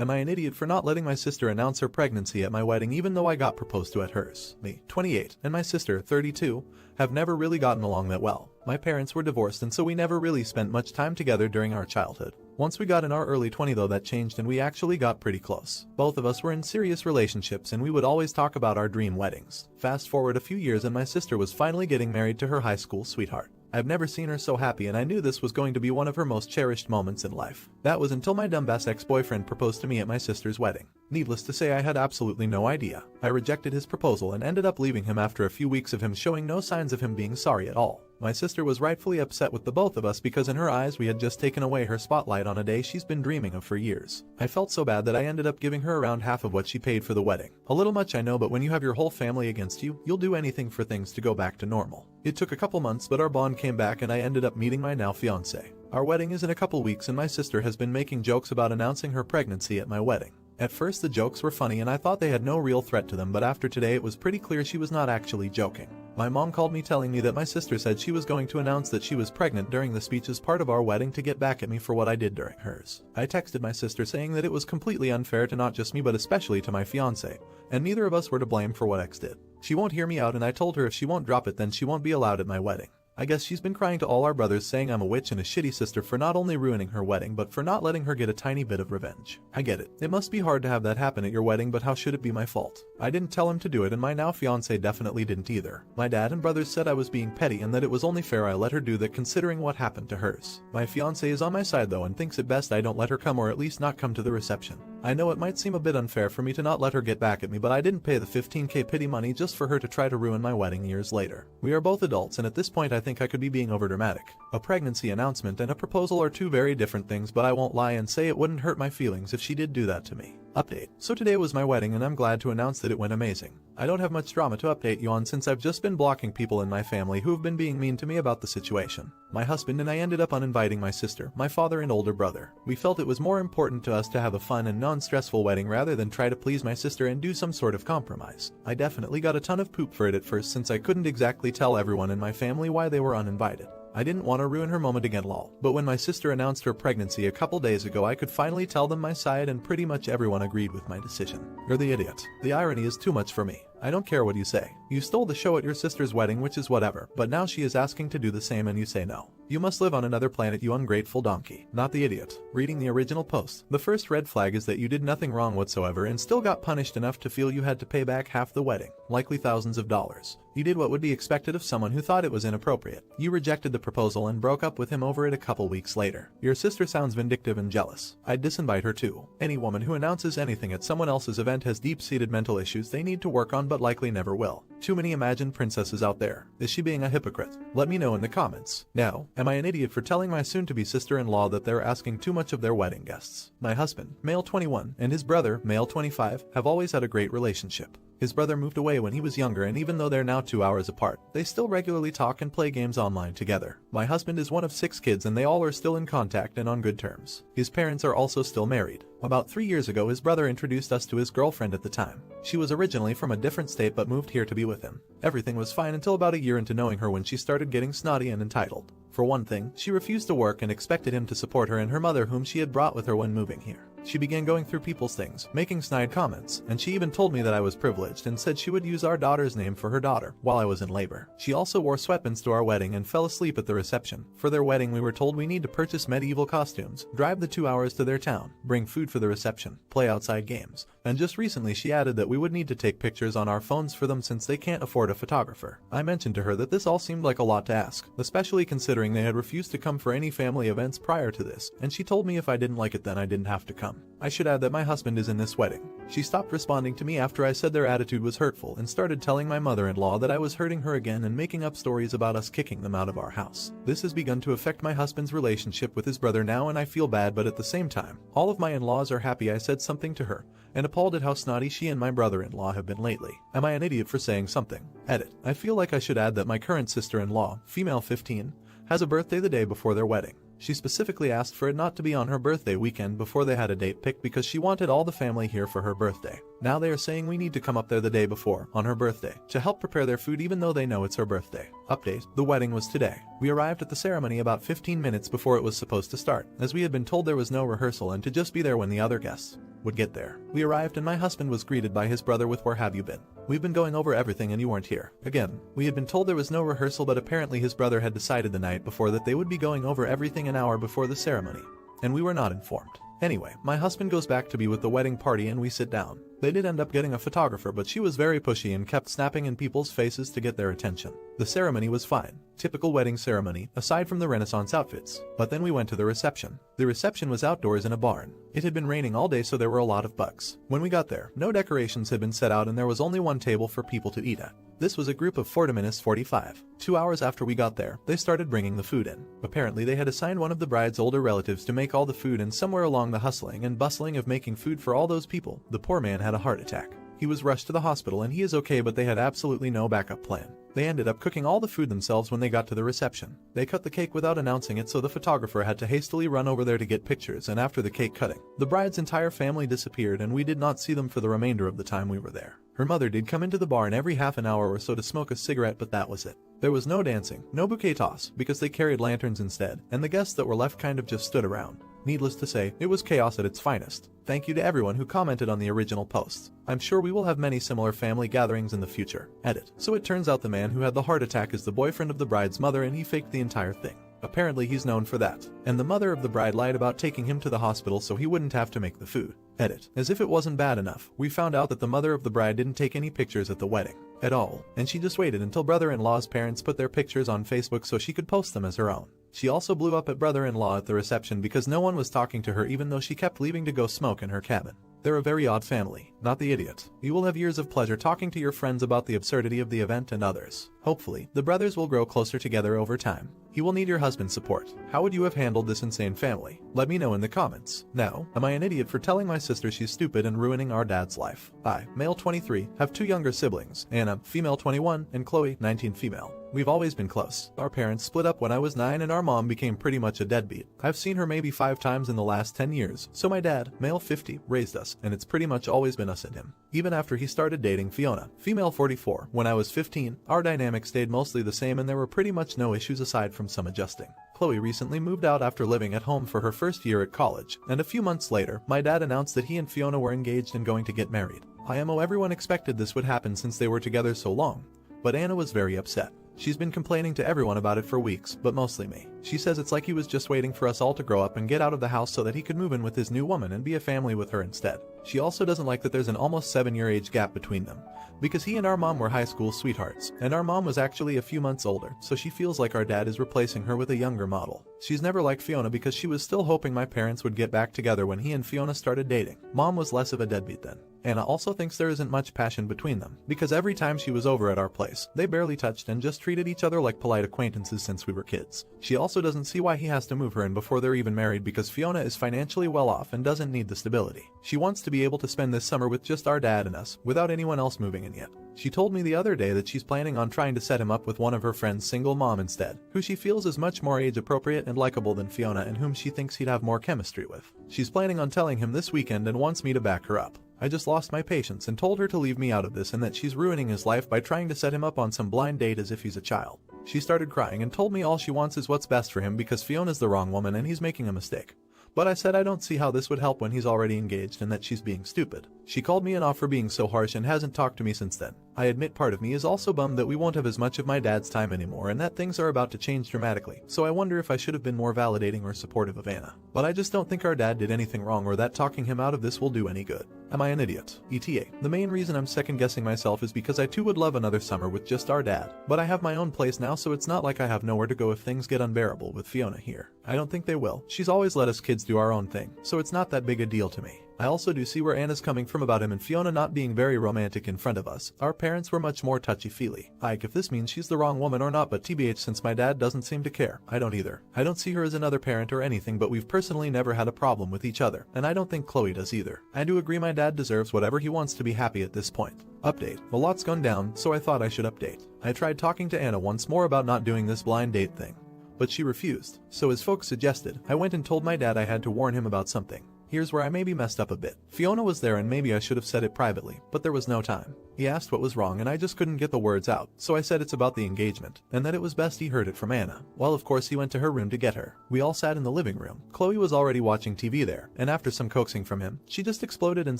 Am I an idiot for not letting my sister announce her pregnancy at my wedding even though I got proposed to at hers? Me, 28, and my sister, 32, have never really gotten along that well. My parents were divorced and so we never really spent much time together during our childhood. Once we got in our early 20s though that changed and we actually got pretty close. Both of us were in serious relationships and we would always talk about our dream weddings. Fast forward a few years and my sister was finally getting married to her high school sweetheart. I've never seen her so happy and I knew this was going to be one of her most cherished moments in life. That was until my dumbass ex-boyfriend proposed to me at my sister's wedding. Needless to say I had absolutely no idea. I rejected his proposal and ended up leaving him after a few weeks of him showing no signs of him being sorry at all. My sister was rightfully upset with the both of us because in her eyes we had just taken away her spotlight on a day she's been dreaming of for years. I felt so bad that I ended up giving her around half of what she paid for the wedding. A little much I know, but when you have your whole family against you, you'll do anything for things to go back to normal. It took a couple months but our bond came back and I ended up meeting my now fiancé. Our wedding is in a couple weeks and my sister has been making jokes about announcing her pregnancy at my wedding. At first the jokes were funny and I thought they had no real threat to them, but after today it was pretty clear she was not actually joking. My mom called me telling me that my sister said she was going to announce that she was pregnant during the speech as part of our wedding to get back at me for what I did during hers. I texted my sister saying that it was completely unfair to not just me but especially to my fiancé, and neither of us were to blame for what X did. She won't hear me out and I told her if she won't drop it then she won't be allowed at my wedding. I guess she's been crying to all our brothers saying I'm a witch and a shitty sister for not only ruining her wedding but for not letting her get a tiny bit of revenge. I get it. It must be hard to have that happen at your wedding, but how should it be my fault? I didn't tell him to do it and my now fiancé definitely didn't either. My dad and brothers said I was being petty and that it was only fair I let her do that considering what happened to hers. My fiancé is on my side though and thinks it best I don't let her come, or at least not come to the reception. I know it might seem a bit unfair for me to not let her get back at me, but I didn't pay the 15k pity money just for her to try to ruin my wedding years later. We are both adults and at this point I think I could be being overdramatic. A pregnancy announcement and a proposal are two very different things, but I won't lie and say it wouldn't hurt my feelings if she did do that to me. Update. So today was my wedding and I'm glad to announce that it went amazing. I don't have much drama to update you on since I've just been blocking people in my family who have been being mean to me about the situation. My husband and I ended up uninviting my sister, my father and older brother. We felt it was more important to us to have a fun and non-stressful wedding rather than try to please my sister and do some sort of compromise. I definitely got a ton of poop for it at first since I couldn't exactly tell everyone in my family why they were uninvited. I didn't want to ruin her moment again lol. But when my sister announced her pregnancy a couple days ago I could finally tell them my side and pretty much everyone agreed with my decision. You're the idiot. The irony is too much for me. I don't care what you say. You stole the show at your sister's wedding, which is whatever, but now she is asking to do the same and you say no. You must live on another planet, you ungrateful donkey. Not the idiot. Reading the original post. The first red flag is that you did nothing wrong whatsoever and still got punished enough to feel you had to pay back half the wedding, likely thousands of dollars. You did what would be expected of someone who thought it was inappropriate. You rejected the proposal and broke up with him over it a couple weeks later. Your sister sounds vindictive and jealous. I'd disinvite her too. Any woman who announces anything at someone else's event has deep-seated mental issues they need to work on but likely never will. Too many imagined princesses out there. Is she being a hypocrite? Let me know in the comments. Now, am I an idiot for telling my soon-to-be sister-in-law that they're asking too much of their wedding guests? My husband, male 21, and his brother, male 25, have always had a great relationship. His brother moved away when he was younger and even though they're now 2 hours apart, they still regularly talk and play games online together. My husband is one of 6 kids and they all are still in contact and on good terms. His parents are also still married. About 3 years ago his brother introduced us to his girlfriend at the time. She was originally from a different state but moved here to be with him. Everything was fine until about a year into knowing her when she started getting snotty and entitled. For one thing, she refused to work and expected him to support her and her mother whom she had brought with her when moving here. She began going through people's things, making snide comments, and she even told me that I was privileged and said she would use our daughter's name for her daughter while I was in labor. She also wore sweatpants to our wedding and fell asleep at the reception. For their wedding we were told we need to purchase medieval costumes, drive the 2 hours to their town, bring food for the reception, play outside games, and just recently she added that we would need to take pictures on our phones for them since they can't afford a photographer. I mentioned to her that this all seemed like a lot to ask, especially considering they had refused to come for any family events prior to this, and she told me if I didn't like it then I didn't have to come. I should add that my husband is in this wedding. She stopped responding to me after I said their attitude was hurtful and started telling my mother-in-law that I was hurting her again and making up stories about us kicking them out of our house. This has begun to affect my husband's relationship with his brother now and I feel bad, but at the same time, all of my in-laws are happy I said something to her and appalled at how snotty she and my brother-in-law have been lately. Am I an idiot for saying something? Edit. I feel like I should add that my current sister-in-law, female 15, has a birthday the day before their wedding. She specifically asked for it not to be on her birthday weekend before they had a date picked because she wanted all the family here for her birthday. Now they are saying we need to come up there the day before, on her birthday, to help prepare their food even though they know it's her birthday. Update, the wedding was today. We arrived at the ceremony about 15 minutes before it was supposed to start, as we had been told there was no rehearsal and to just be there when the other guests would get there. We arrived and my husband was greeted by his brother with "Where have you been? We've been going over everything and you weren't here." Again, we had been told there was no rehearsal, but apparently his brother had decided the night before that they would be going over everything an hour before the ceremony, and we were not informed. Anyway, my husband goes back to be with the wedding party and we sit down. They did end up getting a photographer, but she was very pushy and kept snapping in people's faces to get their attention. The ceremony was fine. Typical wedding ceremony, aside from the Renaissance outfits. But then we went to the reception. The reception was outdoors in a barn. It had been raining all day, so there were a lot of bugs. When we got there, no decorations had been set out and there was only one table for people to eat at. This was a group of 45. 2 hours after we got there, they started bringing the food in. Apparently they had assigned one of the bride's older relatives to make all the food, and somewhere along the hustling and bustling of making food for all those people, the poor man had a heart attack. He was rushed to the hospital and he is okay, but they had absolutely no backup plan. They ended up cooking all the food themselves when they got to the reception. They cut the cake without announcing it, so the photographer had to hastily run over there to get pictures, and after the cake cutting, the bride's entire family disappeared and we did not see them for the remainder of the time we were there. Her mother did come into the barn every half an hour or so to smoke a cigarette, but that was it. There was no dancing, no bouquet toss, because they carried lanterns instead, and the guests that were left kind of just stood around. Needless to say, it was chaos at its finest. Thank you to everyone who commented on the original posts. I'm sure we will have many similar family gatherings in the future. Edit. So it turns out the man who had the heart attack is the boyfriend of the bride's mother, and he faked the entire thing. Apparently he's known for that. And the mother of the bride lied about taking him to the hospital so he wouldn't have to make the food. Edit. As if it wasn't bad enough, we found out that the mother of the bride didn't take any pictures at the wedding at all, and she just waited until brother-in-law's parents put their pictures on Facebook so she could post them as her own. She also blew up at brother-in-law at the reception because no one was talking to her, even though she kept leaving to go smoke in her cabin. They're a very odd family, not the idiot. You will have years of pleasure talking to your friends about the absurdity of the event and others. Hopefully, the brothers will grow closer together over time. He will need your husband's support. How would you have handled this insane family? Let me know in the comments. Now, am I an idiot for telling my sister she's stupid and ruining our dad's life? I, male 23, have 2 younger siblings, Anna, female 21, and Chloe, 19, female. We've always been close. Our parents split up when I was 9 and our mom became pretty much a deadbeat. I've seen her maybe 5 times in the last 10 years, so my dad, male 50, raised us, and it's pretty much always been us and him. Even after he started dating Fiona, female 44, when I was 15, our dynamic stayed mostly the same and there were pretty much no issues aside from some adjusting. Chloe recently moved out after living at home for her first year at college, and a few months later, my dad announced that he and Fiona were engaged and going to get married. IMO, everyone expected this would happen since they were together so long, but Anna was very upset. She's been complaining to everyone about it for weeks, but mostly me. She says it's like he was just waiting for us all to grow up and get out of the house so that he could move in with his new woman and be a family with her instead. She also doesn't like that there's an almost 7-year age gap between them, because he and our mom were high school sweethearts, and our mom was actually a few months older, so she feels like our dad is replacing her with a younger model. She's never liked Fiona because she was still hoping my parents would get back together when he and Fiona started dating. Mom was less of a deadbeat then. Anna also thinks there isn't much passion between them, because every time she was over at our place, they barely touched and just treated each other like polite acquaintances since we were kids. She also doesn't see why he has to move her in before they're even married, because Fiona is financially well off and doesn't need the stability. She wants to be able to spend this summer with just our dad and us, without anyone else moving in yet. She told me the other day that she's planning on trying to set him up with one of her friends' single mom instead, who she feels is much more age appropriate and likable than Fiona and whom she thinks he'd have more chemistry with. She's planning on telling him this weekend and wants me to back her up. I just lost my patience and told her to leave me out of this and that she's ruining his life by trying to set him up on some blind date as if he's a child. She started crying and told me all she wants is what's best for him because Fiona's the wrong woman and he's making a mistake. But I said I don't see how this would help when he's already engaged and that she's being stupid. She called me an off for being so harsh and hasn't talked to me since then. I admit part of me is also bummed that we won't have as much of my dad's time anymore and that things are about to change dramatically, so I wonder if I should have been more validating or supportive of Anna. But I just don't think our dad did anything wrong or that talking him out of this will do any good. Am I an idiot? ETA. The main reason I'm second guessing myself is because I too would love another summer with just our dad, but I have my own place now, so it's not like I have nowhere to go if things get unbearable with Fiona here. I don't think they will. She's always let us kids do our own thing, so it's not that big a deal to me. I also do see where Anna's coming from about him and Fiona not being very romantic in front of us. Our parents were much more touchy-feely. Ike, if this means she's the wrong woman or not, but TBH, since my dad doesn't seem to care. I don't either. I don't see her as another parent or anything, but we've personally never had a problem with each other, and I don't think Chloe does either. I do agree my dad deserves whatever he wants to be happy at this point. Update. A lot's gone down, so I thought I should update. I tried talking to Anna once more about not doing this blind date thing, but she refused. So as folks suggested, I went and told my dad I had to warn him about something. Here's where I maybe messed up a bit. Fiona was there and maybe I should have said it privately, but there was no time. He asked what was wrong and I just couldn't get the words out, so I said it's about the engagement, and that it was best he heard it from Anna. Well, of course he went to her room to get her. We all sat in the living room. Chloe was already watching TV there, and after some coaxing from him, she just exploded and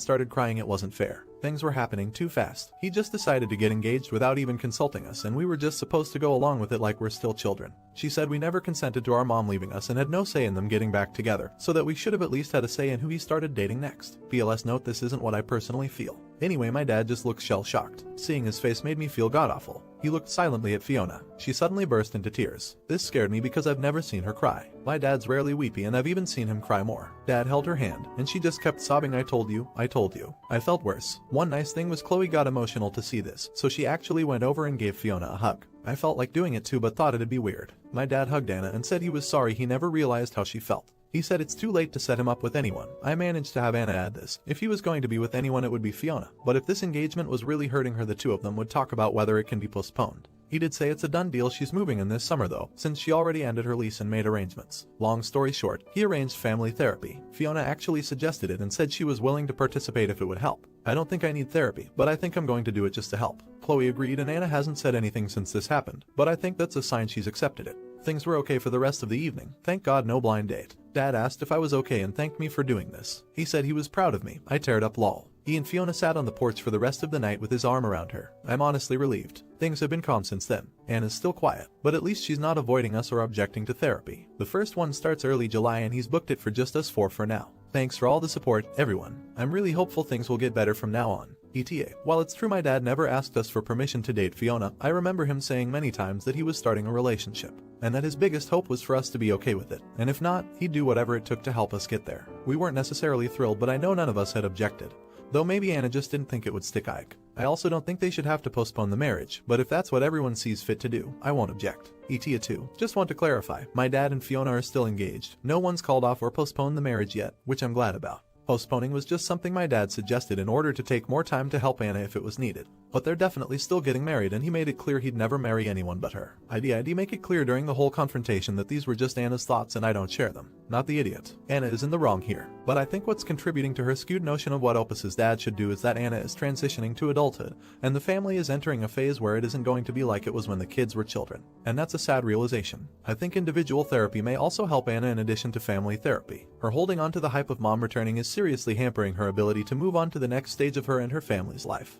started crying it wasn't fair. Things were happening too fast. He just decided to get engaged without even consulting us, and we were just supposed to go along with it like we're still children. She said we never consented to our mom leaving us and had no say in them getting back together, so that we should have at least had a say in who he started dating next. PLS note, this isn't what I personally feel. Anyway, my dad just looked shell-shocked. Seeing his face made me feel god-awful. He looked silently at Fiona. She suddenly burst into tears. This scared me because I've never seen her cry. My dad's rarely weepy and I've even seen him cry more. Dad held her hand, and she just kept sobbing, I told you, I told you. I felt worse. One nice thing was Chloe got emotional to see this, so she actually went over and gave Fiona a hug. I felt like doing it too but thought it'd be weird. My dad hugged Anna and said he was sorry he never realized how she felt. He said it's too late to set him up with anyone. I managed to have Anna add this. If he was going to be with anyone it would be Fiona, but if this engagement was really hurting her the two of them would talk about whether it can be postponed. He did say it's a done deal, she's moving in this summer though, since she already ended her lease and made arrangements. Long story short, he arranged family therapy. Fiona actually suggested it and said she was willing to participate if it would help. I don't think I need therapy, but I think I'm going to do it just to help. Chloe agreed and Anna hasn't said anything since this happened, but I think that's a sign she's accepted it. Things were okay for the rest of the evening. Thank God no blind date. Dad asked if I was okay and thanked me for doing this. He said he was proud of me. I teared up lol. He and Fiona sat on the porch for the rest of the night with his arm around her. I'm honestly relieved. Things have been calm since then. Anna's still quiet, but at least she's not avoiding us or objecting to therapy. The first one starts early July and he's booked it for just us four for now. Thanks for all the support, everyone. I'm really hopeful things will get better from now on. ETA. While it's true my dad never asked us for permission to date Fiona, I remember him saying many times that he was starting a relationship, and that his biggest hope was for us to be okay with it, and if not, he'd do whatever it took to help us get there. We weren't necessarily thrilled, but I know none of us had objected. Though maybe Anna just didn't think it would stick Ike. I also don't think they should have to postpone the marriage, but if that's what everyone sees fit to do, I won't object. ETA 2. Just want to clarify, my dad and Fiona are still engaged. No one's called off or postponed the marriage yet, which I'm glad about. Postponing was just something my dad suggested in order to take more time to help Anna if it was needed. But they're definitely still getting married and he made it clear he'd never marry anyone but her. I'd make it clear during the whole confrontation that these were just Anna's thoughts and I don't share them. Not the idiot. Anna is in the wrong here. But I think what's contributing to her skewed notion of what Opus's dad should do is that Anna is transitioning to adulthood, and the family is entering a phase where it isn't going to be like it was when the kids were children. And that's a sad realization. I think individual therapy may also help Anna in addition to family therapy. Her holding on to the hype of mom returning is seriously hampering her ability to move on to the next stage of her and her family's life.